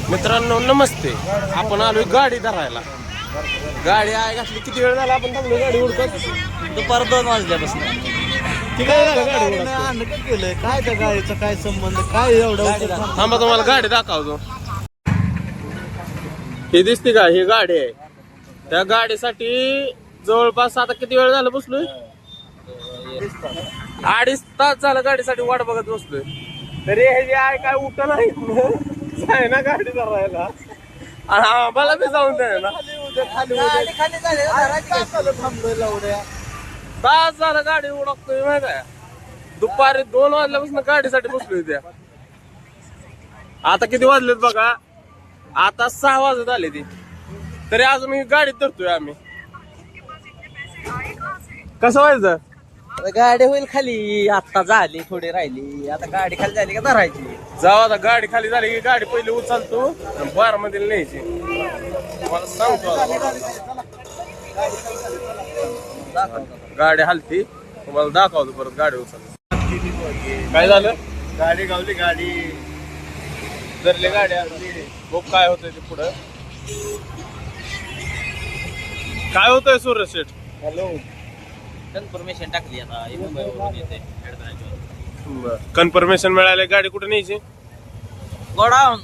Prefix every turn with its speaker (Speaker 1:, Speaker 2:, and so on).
Speaker 1: मित्रांनो नमस्ते. आपण आलोय गाडी धरायला. गाडी आहे घातली. किती वेळ झाला आपण थांबलो गाडी उडकत?
Speaker 2: दुपार 2 वाजल्यापासून.
Speaker 1: केलंय काय त्या गाडीचा काय संबंध काय एवढं? थांबा तुम्हाला गाडी दाखवतो. ही दिसते का? ही गाडी आहे. त्या गाडीसाठी जवळपास आता किती वेळ झाला बसलोय? 2.5 तास झालं गाडीसाठी वाट बघत बसलोय. तरी हे जे आहे काय उठ नाही ना गाडी धरायला. आम्हाला बी जाऊन द्या ना. तास झालं गाडी उडकतोय माहिती आहे. दुपारी 2 वाजल्यापासून गाडीसाठी बसलोय त्या. आता किती वाजलेत बघा. आता 6 वाजत आले ती. तरी अजून ही गाडीत धरतोय आम्ही. कसं व्हायचं?
Speaker 2: गाडी होईल खाली. आता झाली थोडी राहिली. आता गाडी खाली झाली का धरायची?
Speaker 1: जाऊ आता गाडी खाली झाली की गाडी पहिली उचलतो बार मध्ये न्यायची. मला सांगतो गाडी हलती. तुम्हाला दाखवतो परत गाडी उचल. काय झालं? गाडी गावली. गाडी धरली. गाडी बघ काय होतंय ते पुढं. काय होतंय सूरज शेठ?
Speaker 2: हॅलो, कन्फर्मेशन टाकली आता.
Speaker 1: कन्फर्मेशन मिळाले. गाडी कुठे न्यायची?
Speaker 2: गोडाऊन